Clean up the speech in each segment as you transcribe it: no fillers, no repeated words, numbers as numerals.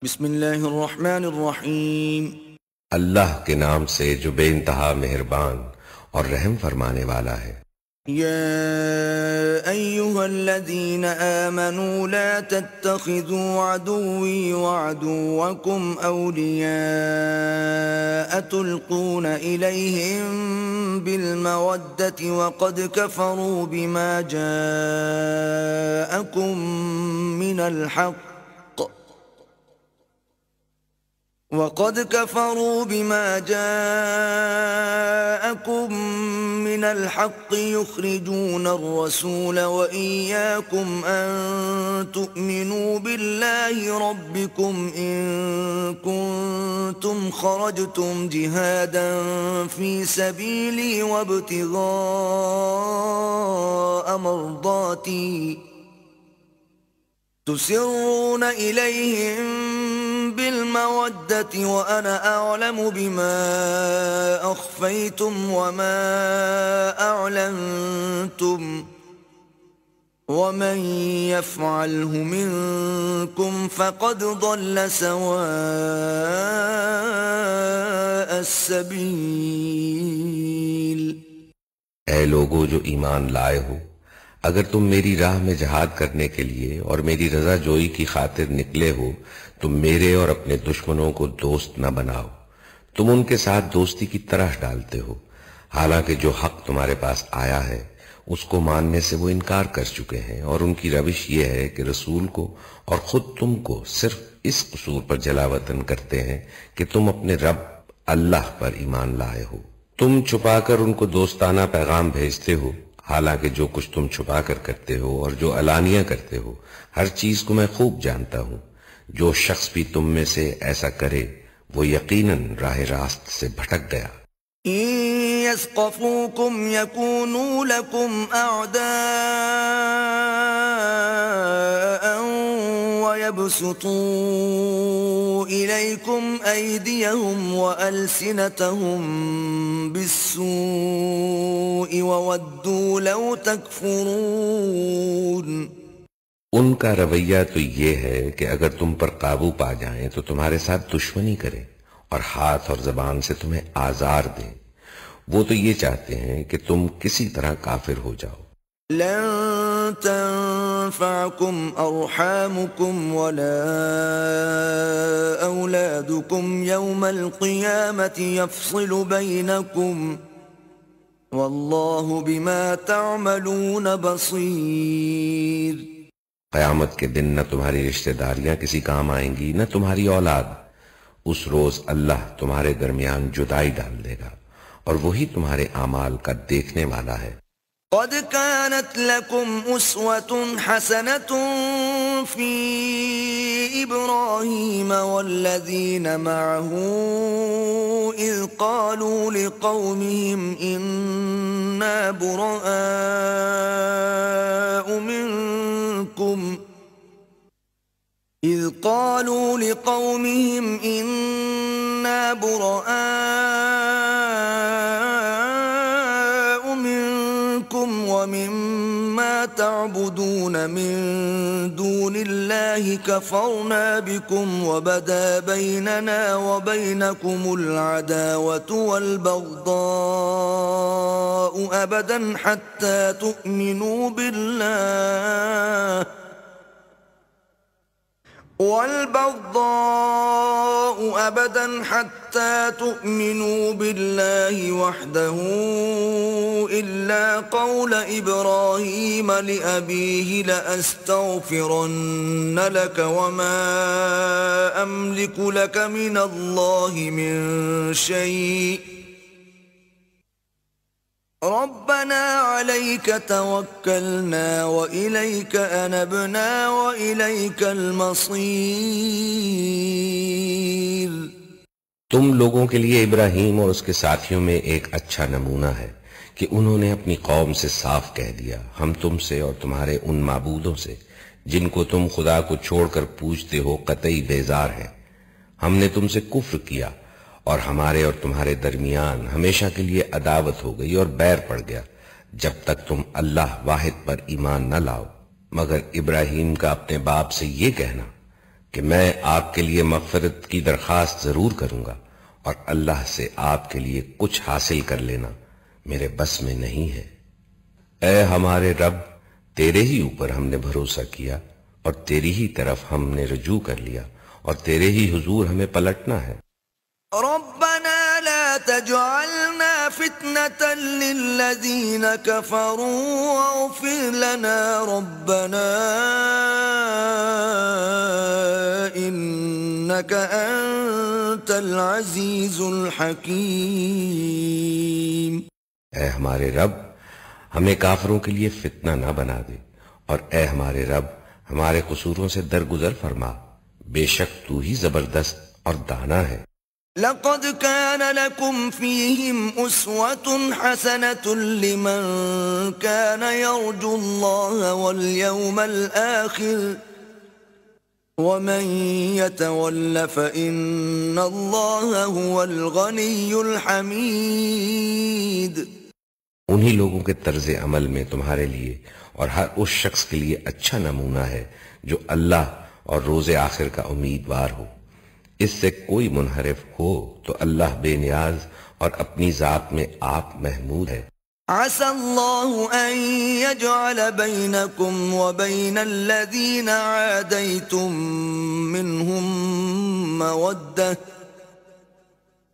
बिस्मिल्लाहिर्रहमानिर्रहीम। अल्लाह के नाम से जो बेइंतहा मेहरबान और रहम फरमाने वाला है। या अय्युहल्लज़ीना आमनू ला तत्तखिज़ू अदुव्वी व अदुव्वकुम औलिया तुल्कूना इलैहिम बिलमवद्दति वक़द कफ़रू बिमा जाअकुम मिनल हक़्क़ وقد كفروا بما جاءكم من الحق يخرجون الرسول وإياكم أن تؤمنوا بالله ربكم إن كنتم خرجتم جهادا في سبيلي وابتغاء مرضاتي تسرون إليهم بالمودة وأنا أعلم بما أخفيتم وما أعلنتم ومن يفعله منكم فقد ضل سواء السبيل। ऐ लोगो जो ईमान लाए हो, अगर तुम मेरी राह में जहाद करने के लिए और मेरी रजा जोई की खातिर निकले हो, तुम मेरे और अपने दुश्मनों को दोस्त न बनाओ। तुम उनके साथ दोस्ती की तरह डालते हो, हालांकि जो हक तुम्हारे पास आया है उसको मानने से वो इनकार कर चुके हैं, और उनकी रविश ये है कि रसूल को और खुद तुमको सिर्फ इस कसूर पर जलावतन करते हैं कि तुम अपने रब अल्लाह पर ईमान लाए हो। तुम छुपाकर उनको दोस्ताना पैगाम भेजते हो, हालांकि जो कुछ तुम छुपा कर करते हो और जो अलानिया करते हो, हर चीज को मैं खूब जानता हूं। जो शख्स भी तुम में से ऐसा करे वो यकीनन राह रास्त से भटक गया। यस्क़फ़ूकुम यकूनू लकुम अअदाअन वयबसुतू इलैकुम ऐदियहुम वअल्सिनतहुम बिस्सूइ ववद्दू लौ तकफुरून। उनका रवैया तो ये है कि अगर तुम पर काबू पा जाएं तो तुम्हारे साथ दुश्मनी करें और हाथ और जबान से तुम्हें आजार दें। वो तो ये चाहते हैं कि तुम किसी तरह काफिर हो जाओ। लन तंफअकुम अरहामुकुम वला औलादुकुम यौमल क़ियामति यफ़सिलु बैनकुम वल्लाहु बिमा तअमलून बसीर। कयामत के दिन न तुम्हारी रिश्तेदारियां किसी काम आएंगी, न तुम्हारी औलाद। उस रोज अल्लाह तुम्हारे दरमियान जुदाई डाल देगा और वही तुम्हारे आमाल का देखने वाला है। क़द कानत लकुम उस्वतुन हसनतुन फ़ी इब्राहीम वल्लज़ीन मअहू इज़ क़ालू लिक़ौमिहिम इन्ना बुराअउ मिनकुम إذ قالوا لقومهم إنا براء منكم ومما تعبدون من دون الله كفرنا بكم وبدا بيننا وبينكم العداوة والبغضاء أبدا حتى تؤمنوا بالله وحده إلا قول إبراهيم لأبيه لأستغفرن لك وما أملك لك من الله من شيء ربنا عليك توكلنا وإليك أنبنا وإليك المصير। तुम लोगों के लिए इब्राहीम और उसके साथियों में एक अच्छा नमूना है कि उन्होंने अपनी कौम से साफ कह दिया, हम तुमसे और तुम्हारे उन माबूदों से जिनको तुम खुदा को छोड़कर पूजते हो कतई बेजार हैं। हमने तुमसे कुफ्र किया और हमारे और तुम्हारे दरमियान हमेशा के लिए अदावत हो गई और बैर पड़ गया, जब तक तुम अल्लाह वाहिद पर ईमान न लाओ। मगर इब्राहीम का अपने बाप से ये कहना कि मैं आपके लिए मग़फ़िरत की दरखास्त जरूर करूंगा और अल्लाह से आपके लिए कुछ हासिल कर लेना मेरे बस में नहीं है। ऐ हमारे रब, तेरे ही ऊपर हमने भरोसा किया और तेरी ही तरफ हमने रुजू कर लिया और तेरे ही हुजूर हमें पलटना है। रब्बना ला तजअलना फितनतन लिल्लज़ीना कफरू वग़फ़िर लना रब्बना इन्नका अंतल अज़ीज़ुल हकीम। ऐ हमारे रब, हमें काफिरों के लिए फितना ना बना दे और ऐ हमारे रब, हमारे कसूरों से दरगुजर फरमा, बेशक तू ही जबरदस्त और दाना है। लक़द कान लकुम फ़ीहिम उस्वतुन हसनतुन लिमन कान यर्जुल्लाह वल यौमल आखिर वमन यतवल्ल फ़इन्नल्लाह हुवल गनियुल हमीद। उन्हीं लोगों के तर्ज अमल में तुम्हारे लिए और हर उस शख्स के लिए अच्छा नमूना है जो अल्लाह और रोज़े आखिर का उम्मीदवार हो। इससे कोई मुनहरिफ हो तो अल्लाह बेनियाज और अपनी जात में आप महमूद है। असल्लाहु अन यजअल बैनकुम व बैनल्लज़ीना आदैतुम मिनहुम मवद्दह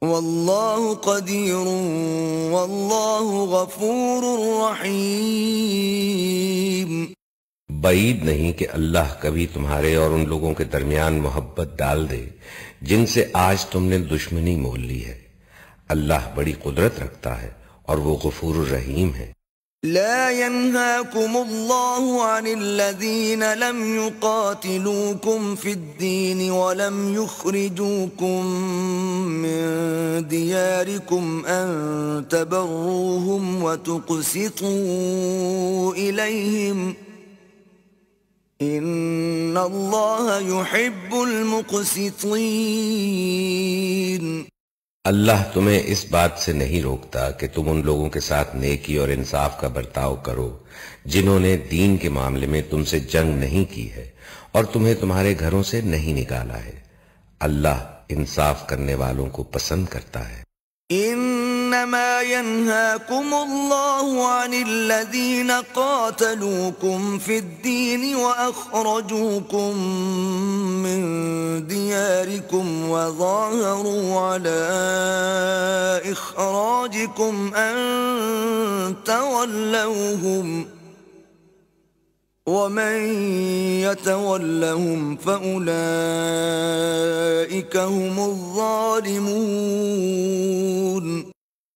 वल्लाहु क़दीरुन वल्लाहु गफूरुर रहीम। बईद नहीं कि अल्लाह कभी तुम्हारे और उन लोगों के दरमियान मोहब्बत डाल दे जिनसे आज तुमने दुश्मनी मोल ली है। अल्लाह बड़ी कुदरत रखता है और वो गफूर रहीम है। ला यन्हाकुमुल्लाहु अनिल्लज़ीना लम युक़ातिलूकुम फ़िद्दीन व लम युख़रिजूकुम मिन दियारिकुम अन तबर्रूहुम व तुक़सितू इलैहिम इन्नल्लाह युहिब्बुल मुक़सितीन। अल्लाह तुम्हें इस बात से नहीं रोकता कि तुम उन लोगों के साथ नेकी और इंसाफ का बर्ताव करो जिन्होंने दीन के मामले में तुमसे जंग नहीं की है और तुम्हें तुम्हारे घरों से नहीं निकाला है। अल्लाह इंसाफ करने वालों को पसंद करता है। इन्नमा यन्हाकुमुल्लाहु अनिल्लज़ीना क़ातलूकुम फ़िद्दीन व अख़रजूकुम मिन दियारिकुम व ज़ाहरू अला इख़राजिकुम अन तवल्लौहुम वमन यतवल्लहुम फ़उलाइका हुमुज़ ज़ालिमून।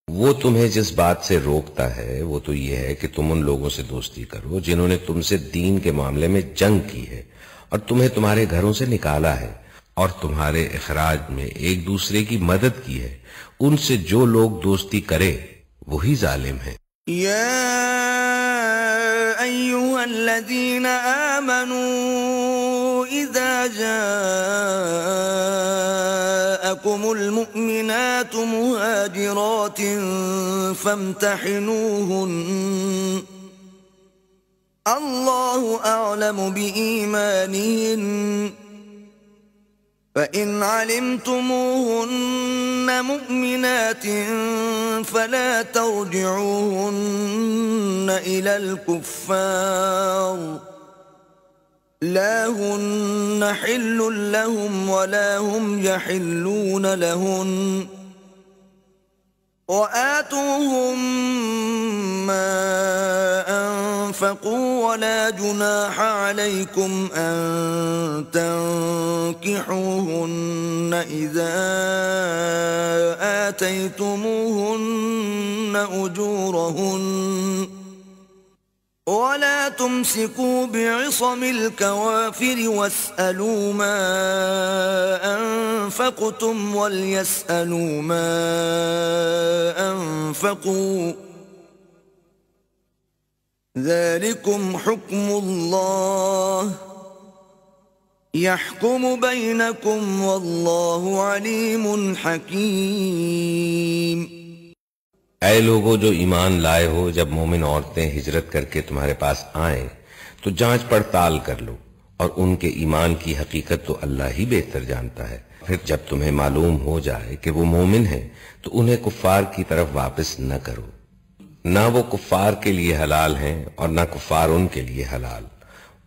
वो तुम्हें जिस बात से रोकता है वो तो ये है कि तुम उन लोगों से दोस्ती करो जिन्होंने तुमसे दीन के मामले में जंग की है और तुम्हें तुम्हारे घरों से निकाला है और तुम्हारे इखराज में एक दूसरे की मदद की है। उनसे जो लोग दोस्ती करे वही जालिम है। अय्युहल्लज़ीना आमनू इज़ा जाअकुमुल मुमिनातु मुहाजिरातिन फम्तहिनूहुन्न अल्लाहु अअलमु बिईमानिहिन्न फ़इन अलिमतुमूहुन्न मुमिनात फला तर्जिऊहुन्न इलल कुफ़्फ़ार ला हुन्न हिल्लुन लहुम वला हुम यहिल्लून लहुन्न वआतूहुम मा अनफ़क़ू वला जुनाह अलैकुम अन तंकिहूहुन्न इज़ा आतैतुमूहुन्न उजूरहुन्न वला तुमसिकू बिइसमिल कवाफिर वस्अलू मा अनफ़क़्तुम वलयस्अलू मा अनफ़क़ू ज़ालिकुम हुक्मुल्लाह यहकुमु बैनकुम वल्लाहु अलीमुन हकीम। ऐ लोगों जो ईमान लाए हो, जब मोमिन औरतें हिजरत करके तुम्हारे पास आएं तो जांच पड़ताल कर लो और उनके ईमान की हकीकत तो अल्लाह ही बेहतर जानता है। फिर जब तुम्हें मालूम हो जाए कि वो मोमिन है तो उन्हें कुफ्फार की तरफ वापस न करो। ना वो कुफ्फार के लिए हलाल हैं और ना कुफ्फार उनके लिए हलाल।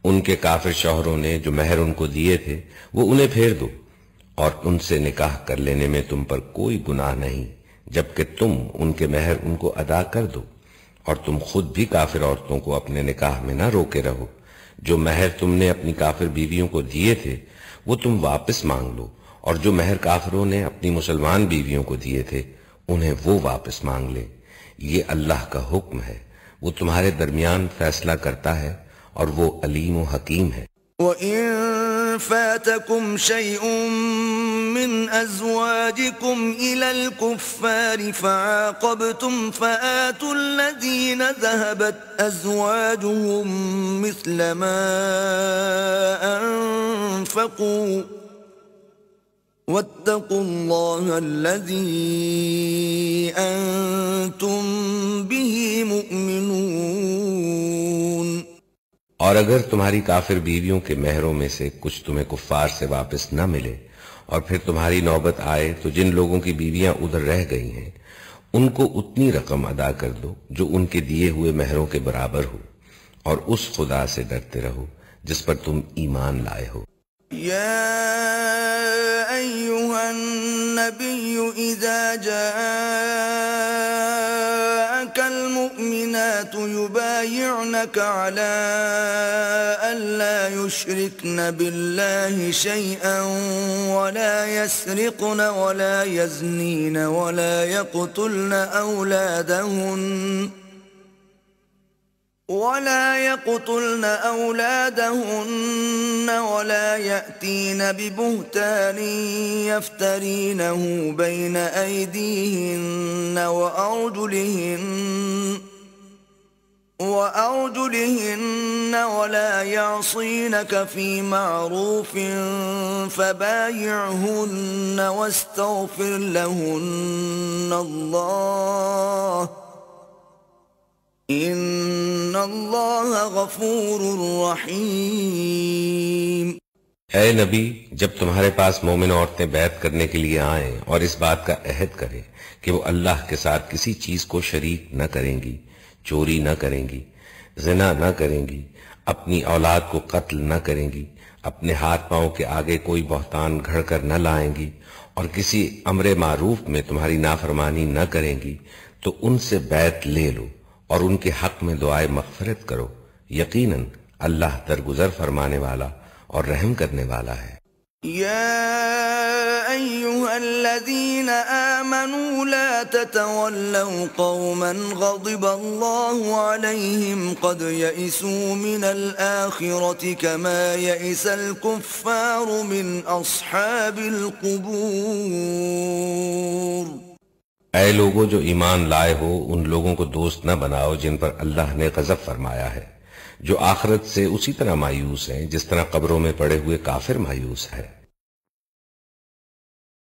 उनके काफिर शौहरों ने जो महर उनको दिए थे वो उन्हें फेर दो, और उनसे निकाह कर लेने में तुम पर कोई गुनाह नहीं, जबकि तुम उनके महर उनको अदा कर दो। और तुम खुद भी काफिर औरतों को अपने निकाह में ना रोके रहो। जो महर तुमने अपनी काफिर बीवियों को दिए थे वो तुम वापस मांग लो, और जो महर काफिरों ने अपनी मुसलमान बीवियों को दिए थे उन्हें वो वापस मांग ले। ये अल्लाह का हुक्म है, वो तुम्हारे दरमियान फैसला करता है और वो अलीम व हकीम है। وَإِن فَاتَكُمْ شَيْءٌ مِّنْ أَزْوَاجِكُمْ إِلَى الْكُفَّارِ فَعَاقَبْتُمْ فَآتُوا الَّذِينَ ذَهَبَتْ أَزْوَاجُهُم مِّثْلَ مَا أَنفَقُوا وَاتَّقُوا اللَّهَ الَّذِي أَنتُم بِهِ مُؤْمِنُونَ। और अगर तुम्हारी काफिर बीवियों के महरों में से कुछ तुम्हें कुफ्फार से वापस न मिले और फिर तुम्हारी नौबत आए तो जिन लोगों की बीवियां उधर रह गई हैं उनको उतनी रकम अदा कर दो जो उनके दिए हुए महरों के बराबर हो, और उस खुदा से डरते रहो जिस पर तुम ईमान लाए हो। या अय्युहन नबिय्यु इज़ा जाअकल मुमिनातु युबायि'नका अला अल्ला युश्रिकन बिल्लाहि शैअन वला यस्रिqन वला यज़नीन वला यक़तुलन أولادهن ولا يأتين ببهتان يفترينه بين أيديهن وأرجلهن ولا يعصينك في معروف فبايعهن واستغفر لهن الله إن الله غफूर रहीम। ऐ नबी, जब तुम्हारे पास मोमिन औरतें बैत करने के लिए आएं और इस बात का अहद करें कि वो अल्लाह के साथ किसी चीज को शरीक न करेंगी, चोरी न करेंगी, जिना न करेंगी, अपनी औलाद को कत्ल न करेंगी, अपने हाथ पांव के आगे कोई बहतान घड़ कर न लाएंगी और किसी अमरे मारूफ में तुम्हारी नाफरमानी न करेंगी, तो उनसे बैत ले लो और उनके हक में दुआए मग़फ़िरत करो। यकीनन अल्लाह दरगुजर फरमाने वाला और रहम करने वाला है। या अय्युहल्लज़ीन आमनू ला ततवल्लौ क़ौमन ग़ज़िबल्लाहु अलैहिम क़द यइसू मिनल आख़िरति कमा यइसल कुफ़्फ़ारु मिन अस्हाबिल क़ुबूर। ऐ लोगों जो ईमान लाए हो, उन लोगों को दोस्त न बनाओ जिन पर अल्लाह ने गज़ब फरमाया है, जो आखिरत से उसी तरह मायूस हैं जिस तरह कब्रों में पड़े हुए काफिर मायूस है।